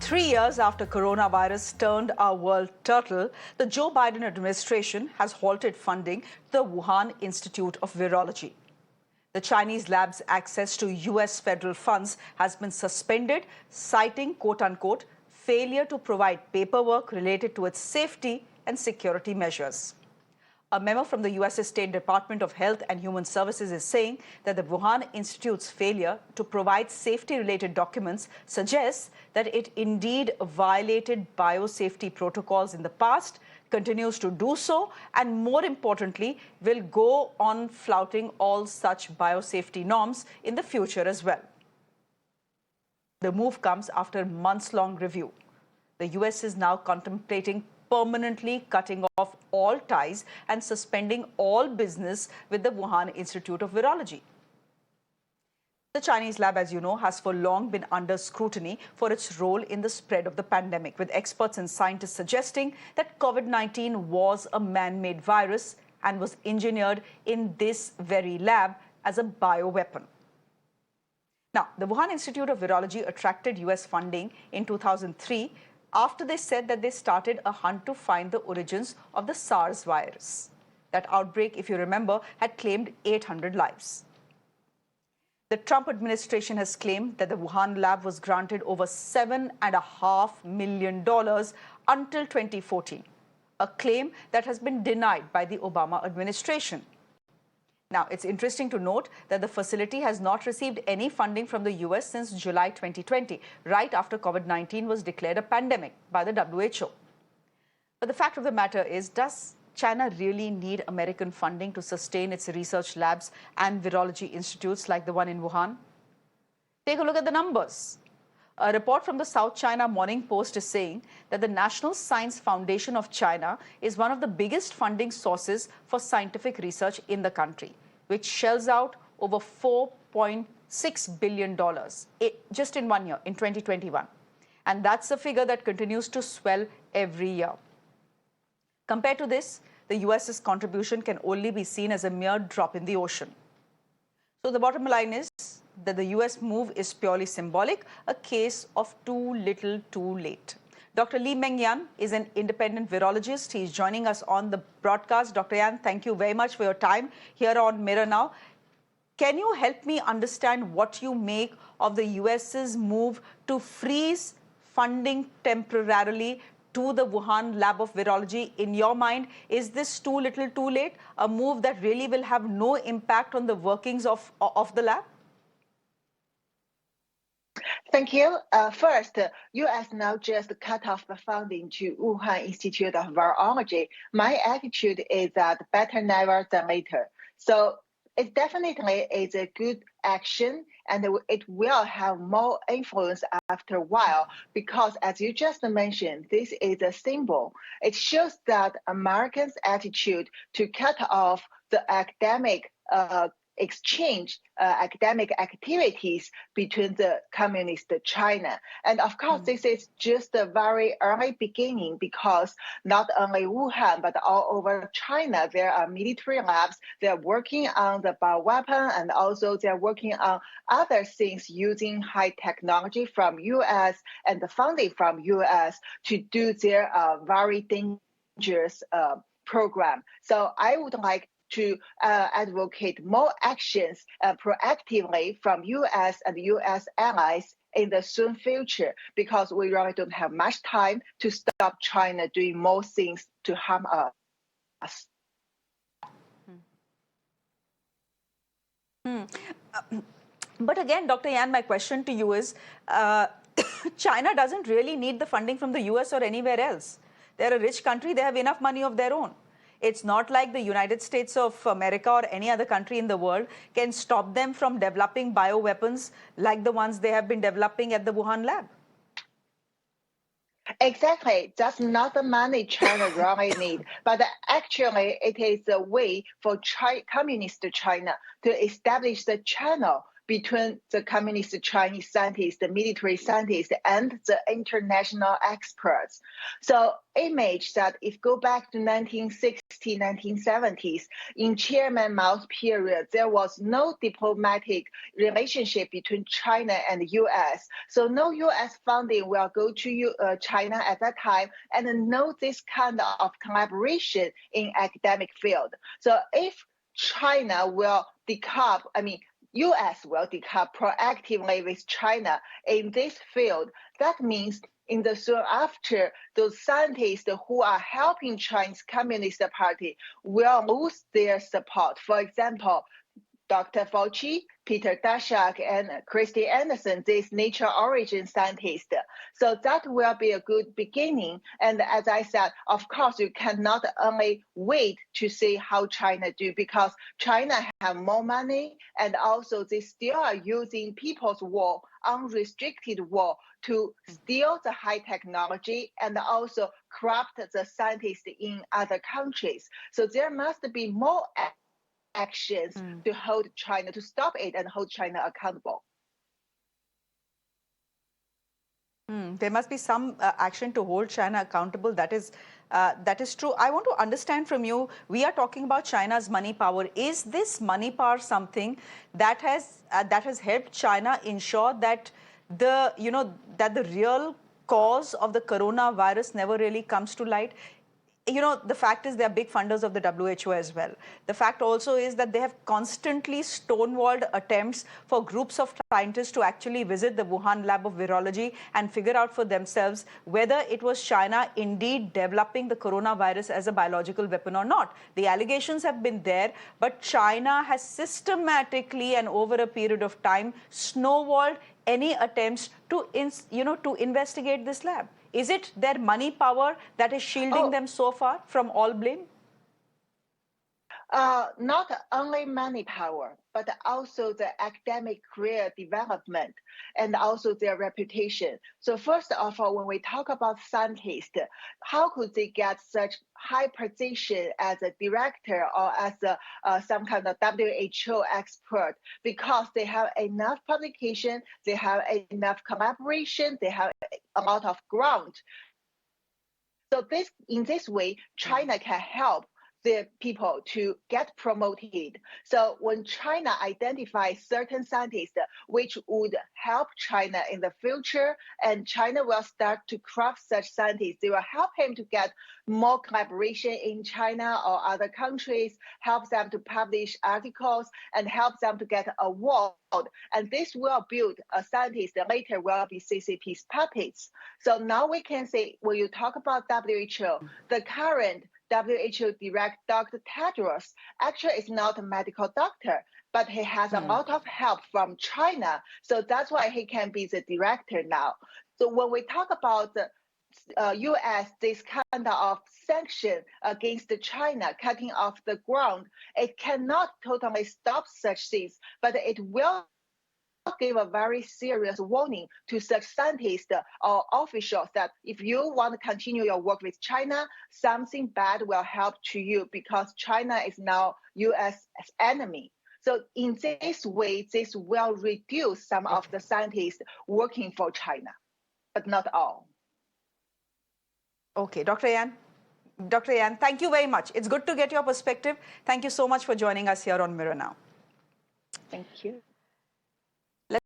3 years after coronavirus turned our world turtle, the Joe Biden administration has halted funding to the Wuhan Institute of Virology. The Chinese lab's access to US federal funds has been suspended, citing, quote-unquote, failure to provide paperwork related to its safety and security measures. A memo from the US State Department of Health and Human Services is saying that the Wuhan Institute's failure to provide safety-related documents suggests that it indeed violated biosafety protocols in the past, continues to do so, and more importantly, will go on flouting all such biosafety norms in the future as well. The move comes after months-long review. The US is now contemplating permanently cutting off all ties and suspending all business with the Wuhan Institute of Virology. The Chinese lab, as you know, has for long been under scrutiny for its role in the spread of the pandemic, with experts and scientists suggesting that COVID-19 was a man-made virus and was engineered in this very lab as a bioweapon. Now, the Wuhan Institute of Virology attracted US funding in 2003 after they said that they started a hunt to find the origins of the SARS virus. That outbreak, if you remember, had claimed 800 lives. The Trump administration has claimed that the Wuhan lab was granted over $7.5 million until 2014, a claim that has been denied by the Obama administration. Now, it's interesting to note that the facility has not received any funding from the US since July 2020, right after COVID-19 was declared a pandemic by the WHO. But the fact of the matter is, does China really need American funding to sustain its research labs and virology institutes like the one in Wuhan? Take a look at the numbers. A report from the South China Morning Post is saying that the National Science Foundation of China is one of the biggest funding sources for scientific research in the country, which shells out over $4.6 billion just in 1 year, in 2021. And that's a figure that continues to swell every year. Compared to this, the US's contribution can only be seen as a mere drop in the ocean. So the bottom line is that the US move is purely symbolic, a case of too little too late. Dr. Li-Meng Yan is an independent virologist. He's joining us on the broadcast. Dr. Yan, thank you very much for your time here on Mirror Now. Can you help me understand what you make of the US's move to freeze funding temporarily to the Wuhan Lab of Virology? In your mind, is this too little too late, a move that really will have no impact on the workings of the lab? Thank you. First, U.S. now just cut off the funding to Wuhan Institute of Virology. My attitude is that better never than later. So it definitely is a good action, and it will have more influence after a while because, as you just mentioned, this is a symbol. It shows that Americans' attitude to cut off the academic exchange academic activities between the communist China. And of course, this is just a very early beginning because not only Wuhan, but all over China, there are military labs. They're working on the bioweapon, and also they're working on other things using high technology from US and the funding from US to do their very dangerous program. So I would like to advocate more actions proactively from US and US allies in the soon future, because we really don't have much time to stop China doing more things to harm us. But again, Dr. Yan, my question to you is, China doesn't really need the funding from the US or anywhere else. They're a rich country. They have enough money of their own. It's not like the United States of America or any other country in the world can stop them from developing bioweapons like the ones they have been developing at the Wuhan lab. Exactly. That's not the money China really needs, but actually it is a way for Communist China to establish the channel between the communist Chinese scientists, the military scientists, and the international experts. So image that if go back to 1960s, 1970s, in Chairman Mao's period, there was no diplomatic relationship between China and the US. So no US funding will go to China at that time, and no this kind of collaboration in academic field. So if China will decouple, US will decouple proactively with China in this field, that means in the soon after, those scientists who are helping Chinese Communist Party will lose their support. For example, Dr. Fauci, Peter Daszak, and Christy Anderson, these nature origin scientists. So that will be a good beginning. And as I said, of course, you cannot only wait to see how China do, because China have more money, and also they still are using people's war, unrestricted war, to steal the high technology and also corrupt the scientists in other countries. So there must be more actions to hold China, to stop it and hold China accountable. There must be some action to hold China accountable. That is true. I want to understand from you, we are talking about China's money power. Is this money power something that has helped China ensure that the real cause of the coronavirus never really comes to light? The fact is they are big funders of the WHO as well. The fact also is that they have constantly stonewalled attempts for groups of scientists to actually visit the Wuhan lab of virology and figure out for themselves whether it was China indeed developing the coronavirus as a biological weapon or not. The allegations have been there, but China has systematically and over a period of time snowballed any attempts to investigate this lab. Is it their money power that is shielding them so far from all blame? Not only money power, but also the academic career development and also their reputation. So first of all, when we talk about scientists, how could they get such high position as a director or as some kind of WHO expert? Because they have enough publication, they have enough collaboration, they have a lot of ground. So in this way, China can help the people to get promoted. So when China identifies certain scientists which would help China in the future, and China will start to craft such scientists, they will help him to get more collaboration in China or other countries, help them to publish articles, and help them to get award. And this will build a scientist that later will be CCP's puppets. So now we can say, when you talk about WHO, the current WHO director, Dr. Tedros, actually is not a medical doctor, but he has a lot of help from China. So that's why he can be the director now. So when we talk about the US, this kind of sanction against China, cutting off the ground, it cannot totally stop such things, but it will give a very serious warning to such scientists or officials that if you want to continue your work with China, something bad will happen to you, because China is now US' enemy. So in this way, this will reduce some of the scientists working for China, but not all. Okay, Dr. Yan, thank you very much. It's good to get your perspective. Thank you so much for joining us here on Mirror Now. Thank you.